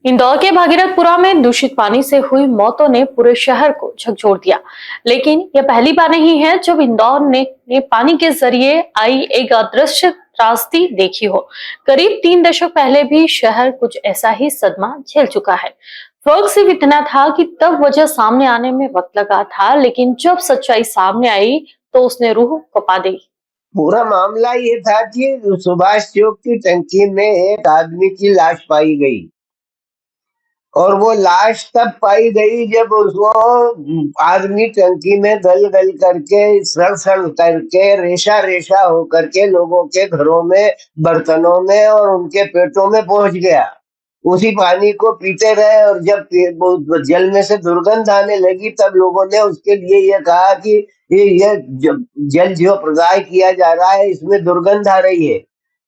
इंदौर के भागीरथपुरा में दूषित पानी से हुई मौतों ने पूरे शहर को झकझोर दिया। लेकिन यह पहली बार नहीं है जब इंदौर ने पानी के जरिए आई एक अदृश्य त्रासदी देखी हो। करीब 3 दशक पहले भी शहर कुछ ऐसा ही सदमा झेल चुका है। फर्क सिर्फ इतना था कि तब वजह सामने आने में वक्त लगा था, लेकिन जब सच्चाई सामने आई तो उसने रूह कपा दी। पूरा मामला ये था कि सुभाष चौक की टंकी में एक आदमी की लाश पाई गई और वो लाश तब पाई गई जब उसको आदमी टंकी में गल गल करके सड़ सड़ करके रेशा रेशा होकर के लोगों के घरों में, बर्तनों में और उनके पेटों में पहुंच गया। उसी पानी को पीते रहे और जब जल में से दुर्गंध आने लगी तब लोगों ने उसके लिए ये कहा कि ये जल जो प्रदाय किया जा रहा है इसमें दुर्गंध आ रही है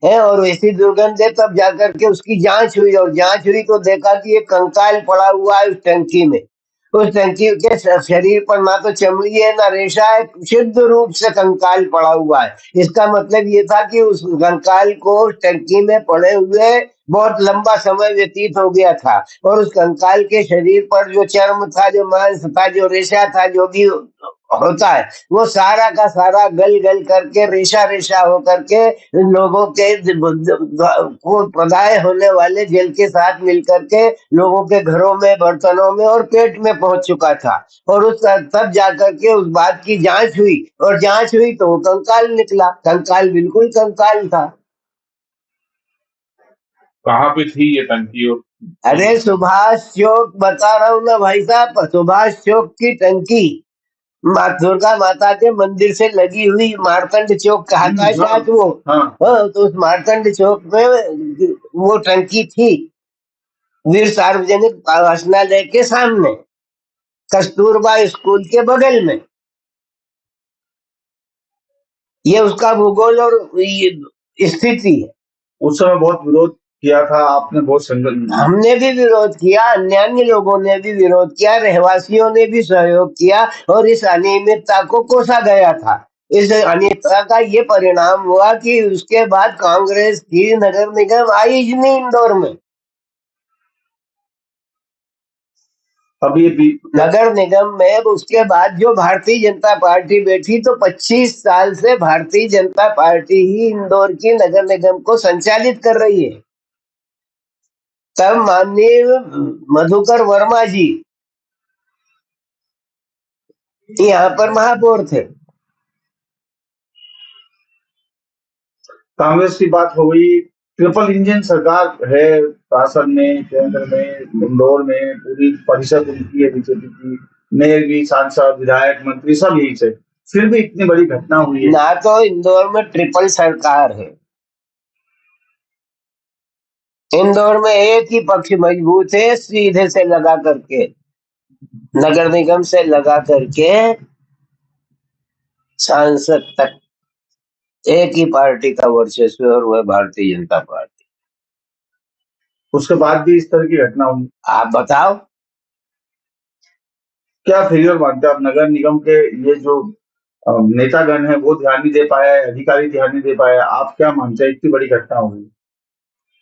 और वैसी दुर्गंध है। तब जाकर के उसकी जांच हुई और जांच हुई तो देखा कि एक कंकाल पड़ा हुआ है उस टंकी में। उस टंकी के शरीर पर ना तो चमड़ी है ना रेशा है, शुद्ध रूप से कंकाल पड़ा हुआ है। इसका मतलब ये था कि उस कंकाल को टंकी में पड़े हुए बहुत लंबा समय व्यतीत हो गया था और उस कंकाल के शरीर पर जो चर्म था, जो मांस था, जो रेशा था, जो भी होता है वो सारा का सारा गल गल करके रेशा रेशा होकर के लोगों के को प्रदाय होने वाले जल के साथ मिलकर के लोगों के घरों में, बर्तनों में और पेट में पहुंच चुका था। और उस तब जाकर के उस बात की जांच हुई और जांच हुई तो वो कंकाल निकला। कंकाल बिल्कुल कंकाल था। कहाँ पे थी ये टंकी? और अरे सुभाष चौक बता रहा हूँ ना भाई साहब, सुभाष चौक की टंकी माँ दुर्गा माता के मंदिर से लगी हुई मार्तंड चौक कहा था शायद वो। हाँ, तो उस मार्तंड चौक में वो टंकी थी, वीर सार्वजनिक वाचनालय के सामने, कस्तूरबा स्कूल के बगल में। ये उसका भूगोल और ये स्थिति है। उस समय बहुत विरोध किया था आपने, बहुत संघर्ष। हमने भी विरोध किया, अन्य लोगों ने भी विरोध किया, रहवासियों ने भी सहयोग किया और इस अनियमितता को कोसा गया था। इस अनियमितता का ये परिणाम हुआ कि उसके बाद कांग्रेस की नगर निगम आई ही नहीं इंदौर में। अभी भी नगर निगम में उसके बाद जो भारतीय जनता पार्टी बैठी तो 25 साल से भारतीय जनता पार्टी ही इंदौर की नगर निगम को संचालित कर रही है। तब माननीय मधुकर वर्मा जी यहाँ पर महापौर थे। कांग्रेस की बात हो गई, ट्रिपल इंजन सरकार है शासन में, केंद्र में, इंदौर में, पूरी परिषद उनकी है बीजेपी की, मेयर भी, सांसद, विधायक, मंत्री सब यही से, फिर भी इतनी बड़ी घटना हुई है। ना तो इंदौर में ट्रिपल सरकार है, इंदौर में एक ही पक्ष मजबूत है, सीधे से लगा करके नगर निगम से लगा करके सांसद तक एक ही पार्टी का वर्चस्व और वह भारतीय जनता पार्टी। उसके बाद भी इस तरह की घटना हुई। आप बताओ क्या फेलियर मानते आप? नगर निगम के ये जो नेतागण है वो ध्यान नहीं दे पाया, अधिकारी ध्यान नहीं दे पाया, आप क्या मानते हैं इतनी बड़ी घटना हुई?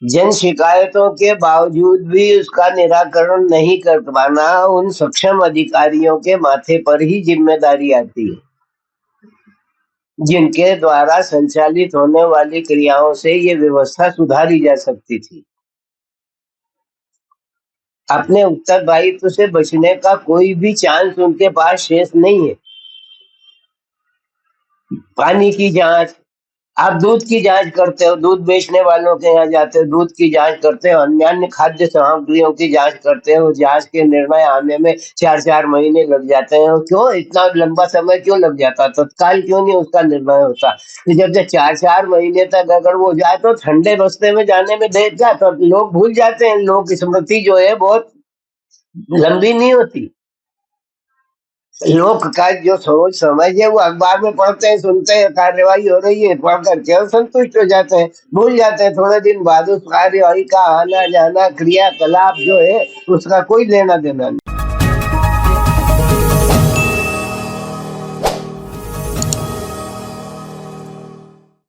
जन शिकायतों के बावजूद भी उसका निराकरण नहीं कर पाना उन सक्षम अधिकारियों के माथे पर ही जिम्मेदारी आती है, जिनके द्वारा संचालित होने वाली क्रियाओं से ये व्यवस्था सुधारी जा सकती थी। अपने उत्तरदायित्व से बचने का कोई भी चांस उनके पास शेष नहीं है। पानी की जांच, आप दूध की जांच करते हो, दूध बेचने वालों के यहाँ जाते हो, दूध की जांच करते हो, अन्य खाद्य सामग्रियों की जांच करते हो, जांच के निर्णय आने में 4-4 महीने लग जाते हैं। क्यों इतना लंबा समय क्यों लग जाता? तत्काल क्यों नहीं उसका निर्णय होता? तो जब तक 4-4 महीने तक अगर वो जाए तो ठंडे बस्ते में जाने में देर जाए तो लोग भूल जाते हैं। लोग की स्मृति जो है बहुत लंबी नहीं होती। लोग का जो सोच समझ है वो अखबार में पढ़ते हैं, सुनते हैं, कार्यवाही हो रही है, पढ़ करके और संतुष्ट हो जाते हैं, भूल जाते हैं। थोड़े दिन बाद उस कार्यवाही का आना जाना, क्रियाकलाप जो है उसका कोई लेना देना नहीं।